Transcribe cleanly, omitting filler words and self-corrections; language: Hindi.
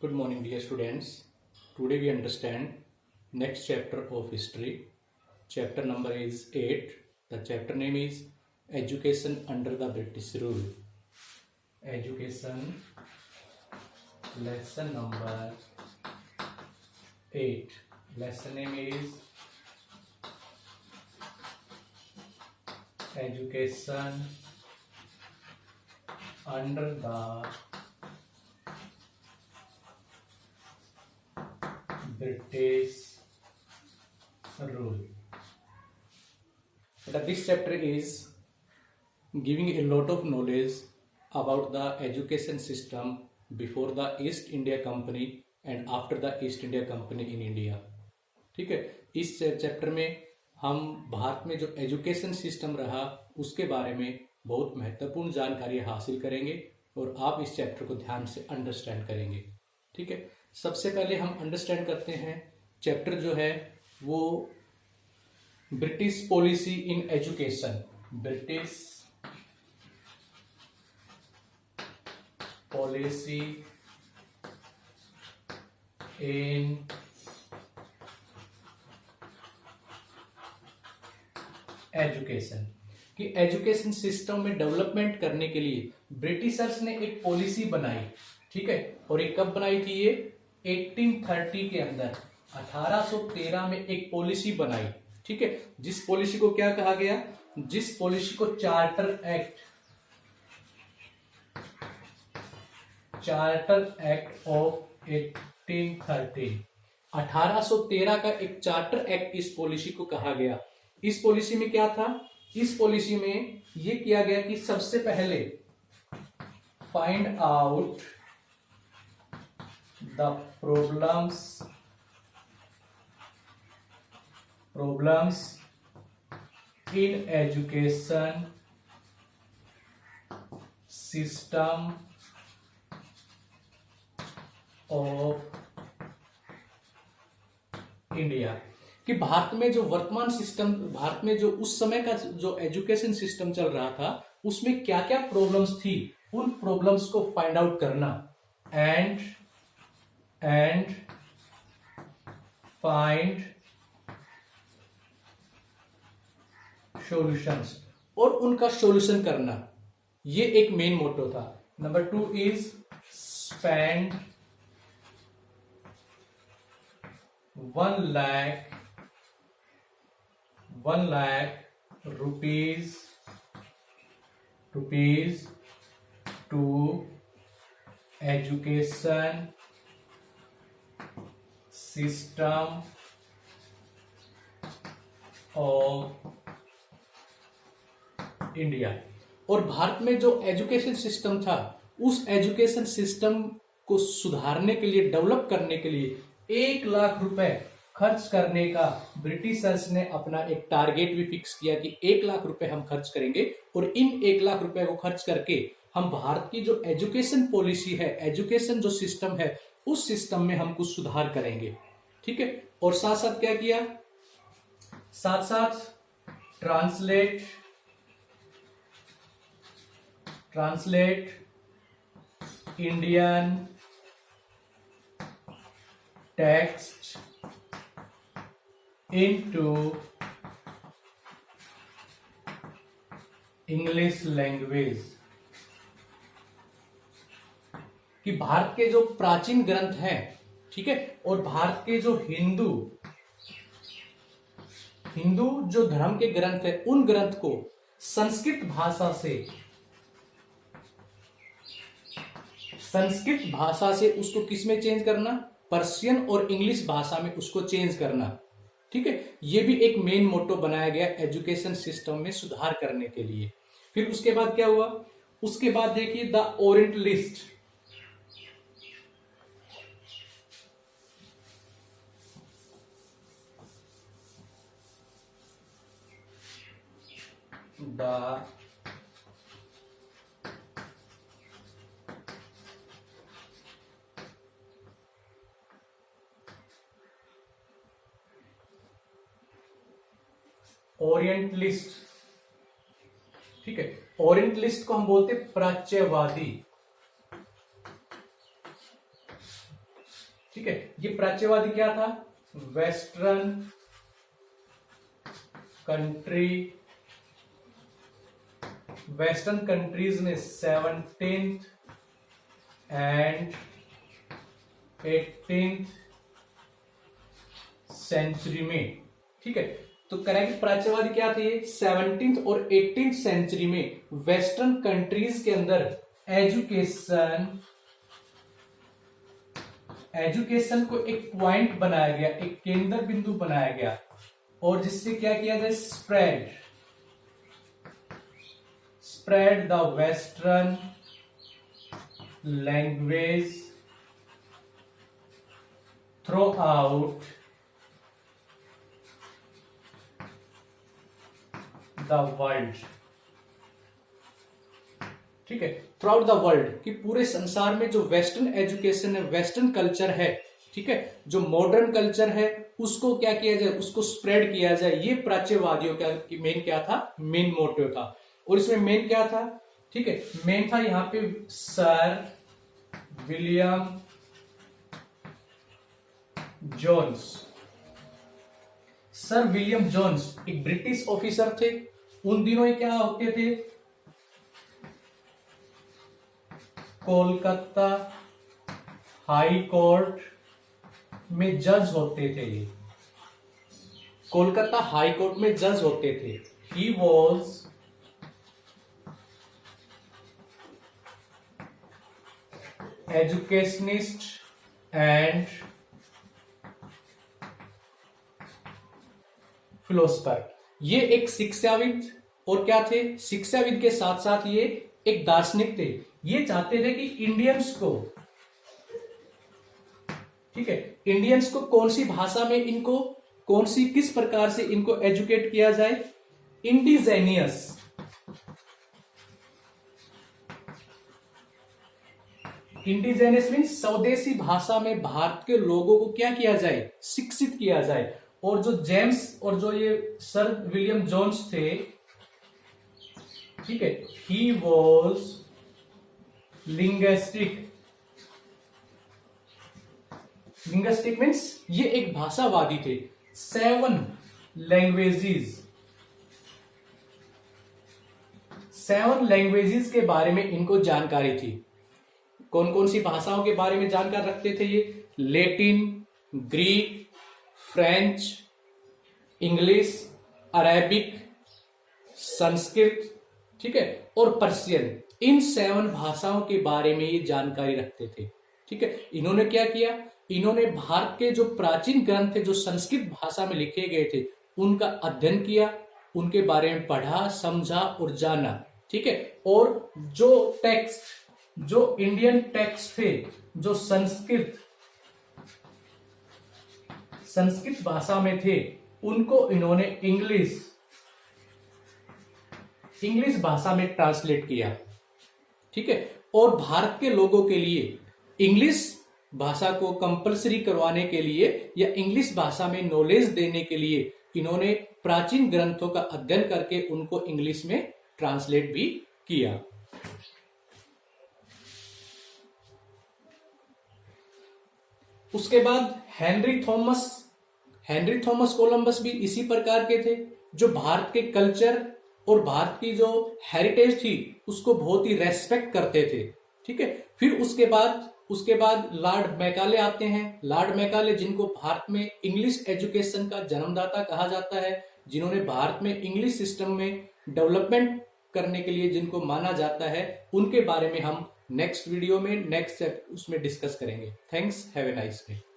Good morning, dear students. Today we understand next chapter of history. Chapter number is 8. The chapter name is Education under the British Rule. Education, lesson number 8. Lesson name is Education under the British rule. This chapter is giving a lot of knowledge about the education system before the East India Company and after the East India Company in India. ठीक है, इस चैप्टर में हम भारत में जो एजुकेशन सिस्टम रहा उसके बारे में बहुत महत्वपूर्ण जानकारी हासिल करेंगे और आप इस चैप्टर को ध्यान से अंडरस्टैंड करेंगे। ठीक है, सबसे पहले हम अंडरस्टैंड करते हैं चैप्टर जो है वो British policy in education. British policy in education कि एजुकेशन सिस्टम में डेवलपमेंट करने के लिए ब्रिटिशर्स ने एक पॉलिसी बनाई। ठीक है, और ये कब बनाई थी? ये 1830 के अंदर 1813 में एक पॉलिसी बनाई। ठीक है, जिस पॉलिसी को क्या कहा गया? जिस पॉलिसी को चार्टर एक्ट ऑफ 1813 1813 का एक चार्टर एक्ट इस पॉलिसी को कहा गया। इस पॉलिसी में क्या था? इस पॉलिसी में ये किया गया कि सबसे पहले find out the problems in education system of India कि भारत में जो वर्तमान सिस्टम, भारत में जो उस समय का जो एजुकेशन सिस्टम चल रहा था उसमें क्या क्या प्रॉब्लम्स थी, उन प्रॉब्लम्स को फाइंड आउट करना एंड फाइंड सॉल्यूशंस और उनका सॉल्यूशन करना, ये एक मेन मोटो था। Number 2 is spend 1 lakh rupees to education system of India. और भारत में जो एजुकेशन सिस्टम था उस एजुकेशन सिस्टम को सुधारने के लिए, डेवलप करने के लिए 1 लाख रुपए खर्च करने का ब्रिटिशर्स ने अपना एक टारगेट भी फिक्स किया कि 1 लाख रुपए हम खर्च करेंगे और इन 1 लाख रुपए को खर्च करके हम भारत की जो एजुकेशन पॉलिसी है, एजुकेशन जो सिस्टम है, उस सिस्टम में हम कुछ सुधार करेंगे। ठीक है, और साथ साथ क्या किया? साथ साथ translate Indian text into English language कि भारत के जो प्राचीन ग्रंथ हैं, ठीक है, और भारत के जो हिंदू जो धर्म के ग्रंथ है, उन ग्रंथ को संस्कृत भाषा से उसको किस में चेंज करना? पर्शियन और इंग्लिश भाषा में उसको चेंज करना। ठीक है, ये भी एक मेन मोटो बनाया गया एजुकेशन सिस्टम में सुधार करने के लिए। फिर उसके बाद क्या हुआ? उसके बाद देखिए the Orient list. The orientalist. ठीक है, ओरिएंटलिस्ट को हम बोलते प्राच्यवादी। ठीक है, ये प्राच्यवादी क्या था? वेस्टर्न कंट्रीज में 17th एंड 18th सेंचुरी में, ठीक है। तो करेक्ट प्राच्यवादी क्या थे? 17th और 18th सेंचुरी में वेस्टर्न कंट्रीज के अंदर एजुकेशन को एक पॉइंट बनाया गया, एक केंद्र बिंदु बनाया गया, और जिससे क्या किया जाए? Spread the western language through out the world, ठीक है, थ्रू आउट द वर्ल्ड, कि पूरे संसार में जो वेस्टर्न एजुकेशन है, वेस्टर्न कल्चर है, ठीक है, जो मॉडर्न कल्चर है, उसको क्या किया जाए? उसको स्प्रेड किया जाए। ये प्राच्यवादियों का मेन क्या था? मेन मोटिव था। और इसमें मेन क्या था? ठीक है, मेन था यहां पे sir William Jones. Sir William Jones एक ब्रिटिश ऑफिसर थे। उन दिनों ये क्या होते थे? कोलकाता हाई कोर्ट में जज होते थे। कोलकाता हाई कोर्ट में जज होते थे। He was educationist and philosopher. ये एक शिक्षाविद और क्या थे? शिक्षाविद के साथ साथ ये एक दार्शनिक थे। ये चाहते थे कि इंडियंस को, ठीक है, इंडियंस को कौन सी भाषा में इनको किस प्रकार से इनको एजुकेट किया जाए? इंडिजेनियस, इंडिजेनियस मीन्स स्वदेशी भाषा में भारत के लोगों को क्या किया जाए? शिक्षित किया जाए। और जो जेम्स और जो ये सर विलियम जोन्स थे, ठीक है, ही वॉज लिंग्विस्टिक मीन्स ये एक भाषावादी थे। 7 लैंग्वेजेस के बारे में इनको जानकारी थी। कौन कौन सी भाषाओं के बारे में जानकारी रखते थे ये? Latin, Greek, French, English, Arabic, Sanskrit, ठीक है, और पर्शियन। इन 7 भाषाओं के बारे में ये जानकारी रखते थे, ठीक है। इन्होंने क्या किया? इन्होंने भारत के जो प्राचीन ग्रंथ थे, जो संस्कृत भाषा में लिखे गए थे, उनका अध्ययन किया, उनके बारे में पढ़ा, समझा और जाना, ठीक है। और जो टेक्स्ट, जो इंडियन टेक्स्ट थे, जो संस्कृत भाषा में थे, उनको इन्होंने इंग्लिश भाषा में ट्रांसलेट किया, ठीक है। और भारत के लोगों के लिए इंग्लिश भाषा को कंपलसरी करवाने के लिए या इंग्लिश भाषा में नॉलेज देने के लिए इन्होंने प्राचीन ग्रंथों का अध्ययन करके उनको इंग्लिश में ट्रांसलेट भी किया। उसके बाद हेनरी थॉमस कोलंबस भी इसी प्रकार के थे, जो भारत के कल्चर और भारत की जो हेरिटेज थी उसको बहुत ही रेस्पेक्ट करते थे, ठीक है। फिर उसके बाद लॉर्ड मैकाले आते हैं। लॉर्ड मैकाले, जिनको भारत में इंग्लिश एजुकेशन का जन्मदाता कहा जाता है, जिन्होंने भारत में इंग्लिश सिस्टम में डेवलपमेंट करने के लिए जिनको माना जाता है, उनके बारे में हम नेक्स्ट वीडियो में उसमें डिस्कस करेंगे। Thanks, have a nice day.